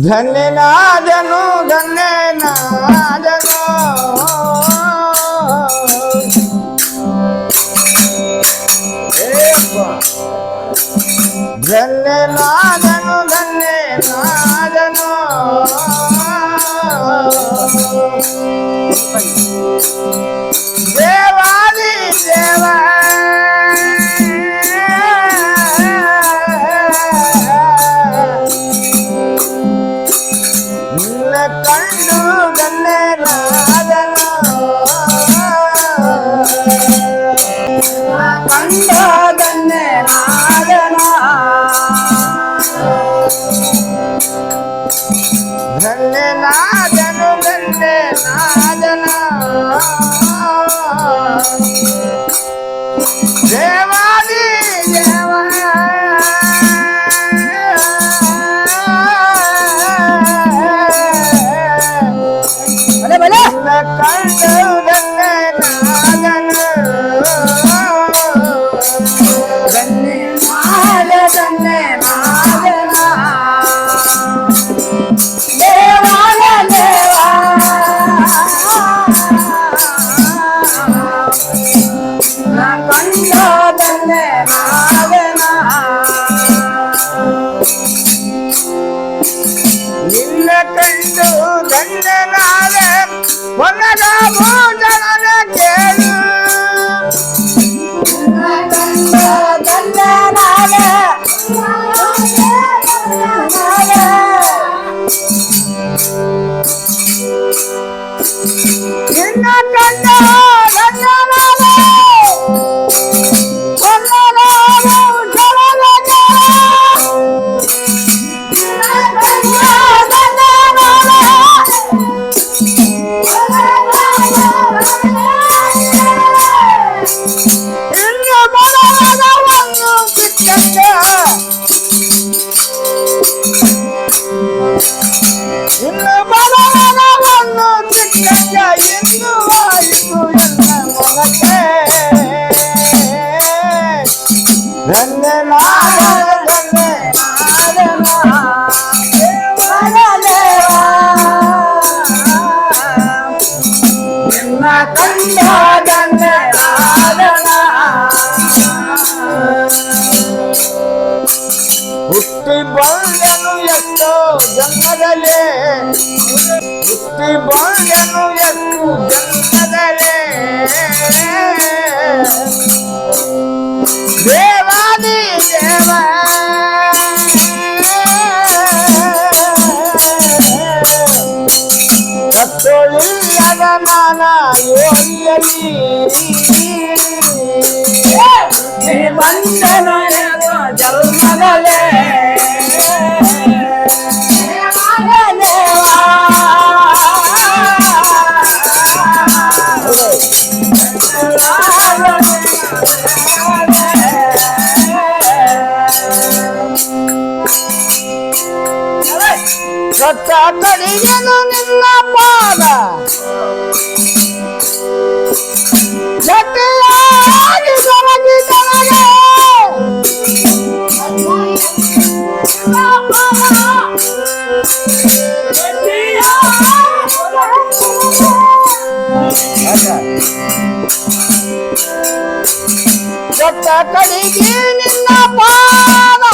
धन्य नादनु धन्य नादनु धन्य नादनु धन्य नादनु देवादि देवा कंडु गन्ने नादनु कंडु गन्ने नादनु गन्ने नादनु गन्ने नादनु देवादि देवा ನಿನ್ನ ಕಂಡು ಧನ್ಯನಾದ ಒನ್ನದ ಭೂಜನನ ಕೇಳು ಕಂಡು ಧನ್ಯನಾದ ನಿನ್ನ ಕಂಡು ಧನ್ಯನಾದ ಹುಟ್ಟಿ ಬಂದನು ಎಷ್ಟೋ ಜನ್ಮದಲ್ಲೇ ಹುಟ್ಟಿ ಬಂದನು ಎಷ್ಟು ಜನ್ಮದಲ್ಲೇ ದೇವಾದಿ ದೇವ ಕತ್ತೊಳಿಯದ ನಾನ ಯೋಗಿಯಲಿ ಬಂದನು ಜನ್ಮದಲ್ಲೇ ಸತ್ತ ಕಡಿಗೆನು ನಿನ್ನ ಪಾದ ಜತೆಯಾಗಿ ತೊಲಗಿದನಗೆ ಸತ್ತ ಕಡಿಗೆ ನಿನ್ನ ಪಾದ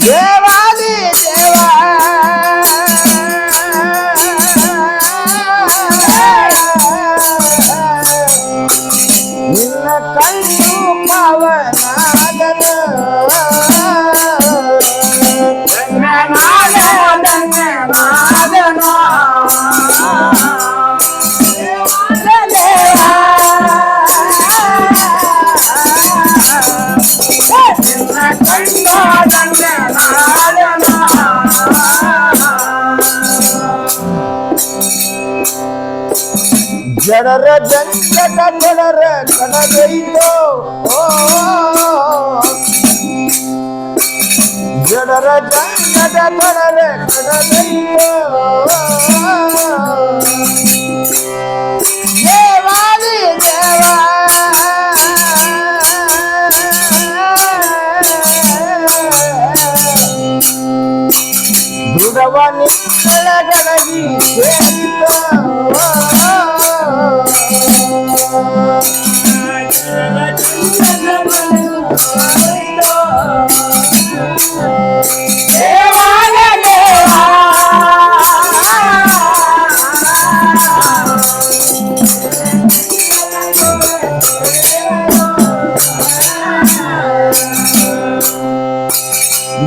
దేవాది దేవా నిన్న కళ్ళు పవనాదను జడర జంజట జడర కడగైతో జడర జంజట జడర కడగైతో దేవాది దేవా దృఢవని కడగడగి సేవితో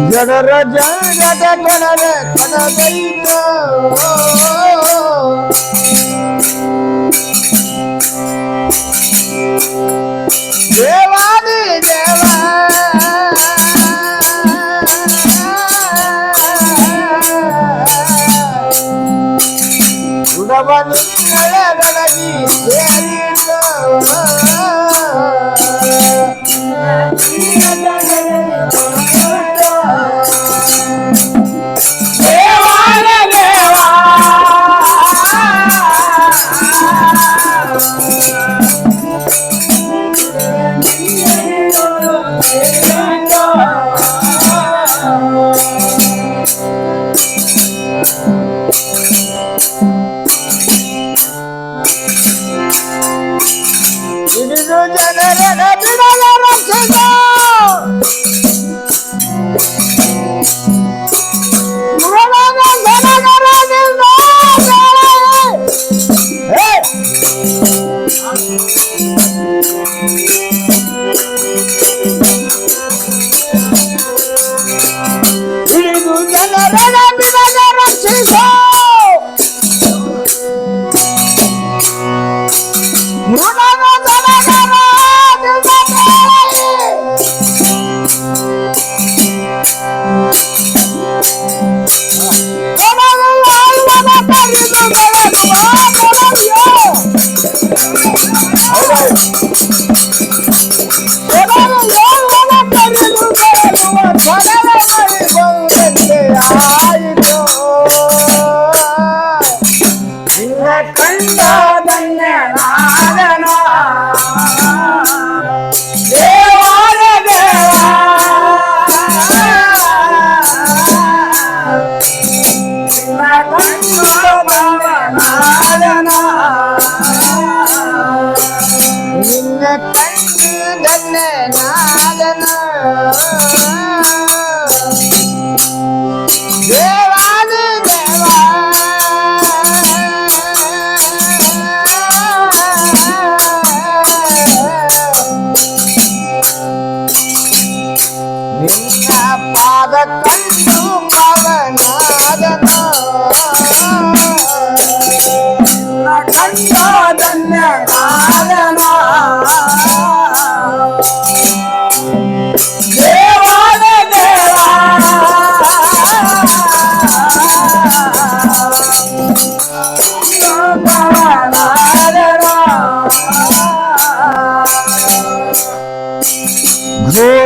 జడర జగట కడర కడగైతో దేవాది దేవా ఉడవని కడగడగి సేవితో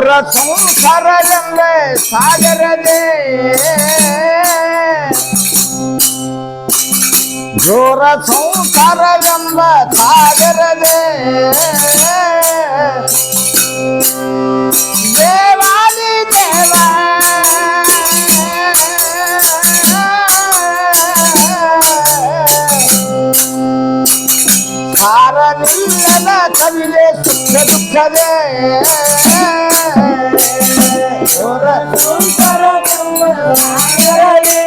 ಘೋರ ಸಂಸಾರವೆಂಬ ಸಾಗರದೆ ಘೋರ ಸಂಸಾರವೆಂಬ ಸಾಗರದೆ ದೇವಾದಿ ದೇವ ಸಾರನಿಲ್ಲದ ಕವಿಲೆ ಸುಖ ದುಃಖದೆ ಘೋರ ಸಂಸಾರವೆಂಬ ಸಾಗರದೆ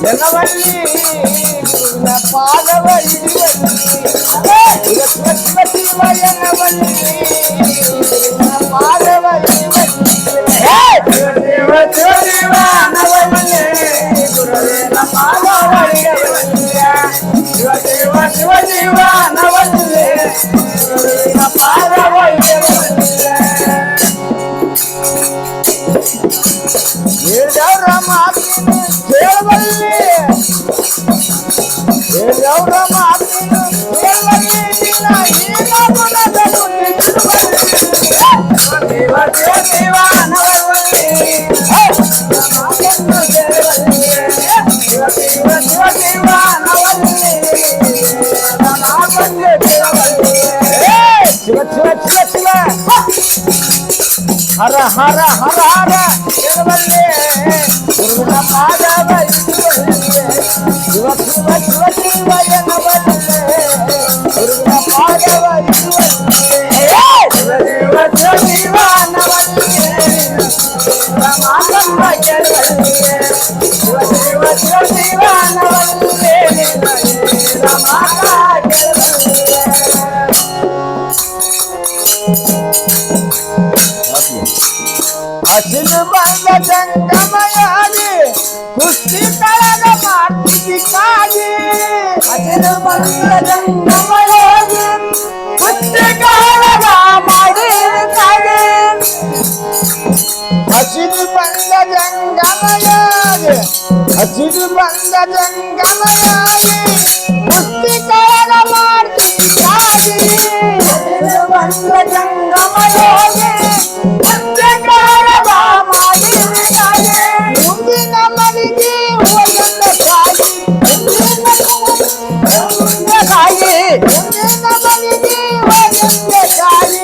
ಜನವಲ್ಲಿ ಪಾದವಲ್ಲಿ ಶಿವಯನವಲ್ಲಿ ಪಾದವಲ್ಲಿ ದೇವ ದೇವ ದೇವ ನವಮನೆ ಗುರುವೇ ಹೇಳಿದವ್ರ ಮಾತಿನ ಕೇಳಬಲ್ಲಿ ಹೇಳಿದವ್ರ ಮಾತಿನ ಕೇಳಬಲ್ಲಿ ನಿನ್ನ ಈಗ ಮನದಲು ಶಿವ ಶಿವ ಶಿವ ಶಿವ ಹರ ಹರ ಹರ ಹರ ಇರುವಲ್ಲೇ ಗುರುವಿನ ಪಾದವ ಇರುವಲ್ಲೇ ಶಿವ ಶಿವ ಶಿವ ಶಿವ ಎನ್ನುವಲ್ಲೇ ಗುರುವಿನ ಪಾದವ ಇರುವಲ್ಲೇ ಶಿವ ಶಿವ ಶಿವ ಶಿವ ಅನ್ನವಲ್ಲೇ ಮಾತಮ್ಮ ಕೇಳುವಲ್ಲೇ ಶಿವ ಶಿವ ಶಿವ ಶಿವ ಅನ್ನವಲ್ಲೇ ಮಾತ ಕೇಳುವಲ್ಲೇ ಹಸಿರು ಬಂದ ಜಂಗಮಯಾಗಿ ಕುಸ್ತಿ ಕಳೆದ ಮಾಡ್ತಿದ್ದಿ ಕಾಗಿ ಹಸಿರು ಬಂದ ಜಂಗಮಯಾಗಿ ಕುಸ್ತಿ ಕಳೆದ ಮಾಡಿದ ಕಾಗಿ ಹಸಿರು ಬಂದ ಜಂಗಮಯಾಗಿ ಹಸಿರು ಬಂದ ಜಂಗಮಯಾಗಿ ಕುಸ್ತಿ ಕಳೆದ ಮಾಡ್ತಿದ್ದಿ ಕಾಗಿ ಹಸಿರು ಬಂದ ಜಂಗಮಯಾಗಿ ಮುಂದಿನ ಮನೆಗೆ ಹೋಗಲ್ಲ ಕಾಯಿ ಮುಂದಿನ ಮನೆಗೆ ಹೋಗಲ್ಲ ಕಾಯಿ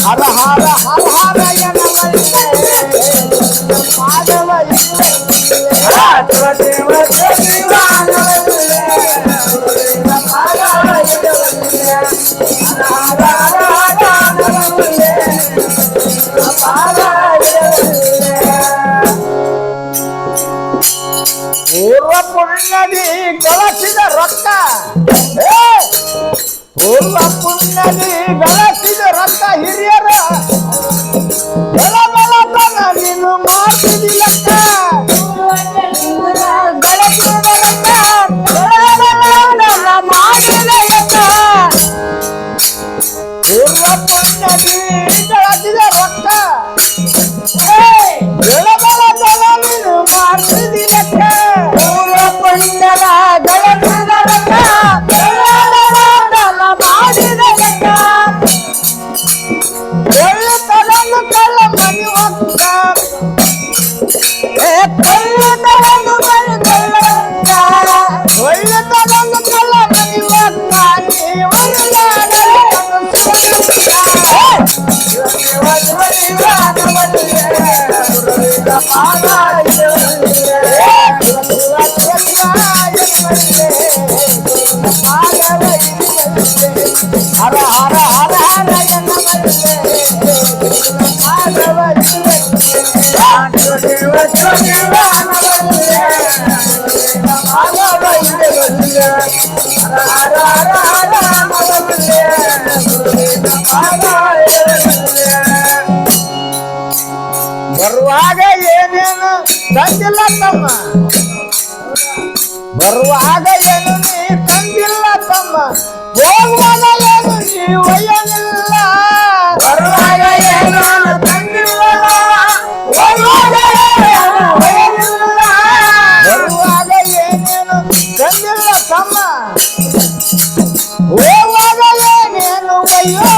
ಹರ ಹರ ಹರ ಹರ ಮಾಧವ ಪೂರ್ವ ಪುಣ್ಯದಿ ಗಳಿಸಿದ ರೊಕ್ಕ ಪೂರ್ವ ಪುಣ್ಯದಿ ಗಳಿಸಿದ ರೊಕ್ಕ ಹಿರಿಯರ ಬೆಳಬೆಳತನ ನೀನು ಮಾಡ್ತಿದ್ದಿಲ್ಲಕ್ಕ ಗಳಿಸಿದ ರೊಕ್ಕ ಬೆಳಬೆಳತನ ಮಾಡಿದ ಯಕ್ಕ ಪೂರ್ವ ಪುಣ್ಯದಿ ಗಳಿಸಿದ ರೊಕ್ಕ ಬೆಳಬೆಳತನ ನೀನು ಮಾಡ್ತಿದ್ದಿಲ್ಲಕ್ಕ ಪೂರ್ವ ಪುಣ್ಯದ ಗಳಿಸಿದ ರೊಕ್ಕ ಕಳ್ಳ ಮನಿ ಹೊಕ್ಕ ಒಳ್ಳೆತನೊಂದು ಕಳ್ಳ ಮನಿ ಹೊಕ್ಕ ಹರ ಹರ ಹರ ಹರ ಬರುವಾಗ ಏನೇನು ತಂದಿಲ್ಲ ತಮ್ಮ ಬರುವಾಗ ಏನು ನೀ ತಂದಿಲ್ಲ ತಮ್ಮ ಹೋಗುವಾಗ ಏನು ನೀ ಒಯ್ಯಲಿಲ್ಲ ಬರುವಾಗ ಏನು ತಂದಿಲ್ಲ ಹೋಗುವಾಗ ಬರುವಾಗ ಏನೇನು ತಂದಿಲ್ಲ ತಮ್ಮ ಹೋಗುವಾಗ ಏನೇನು ಒಯ್ಯೋ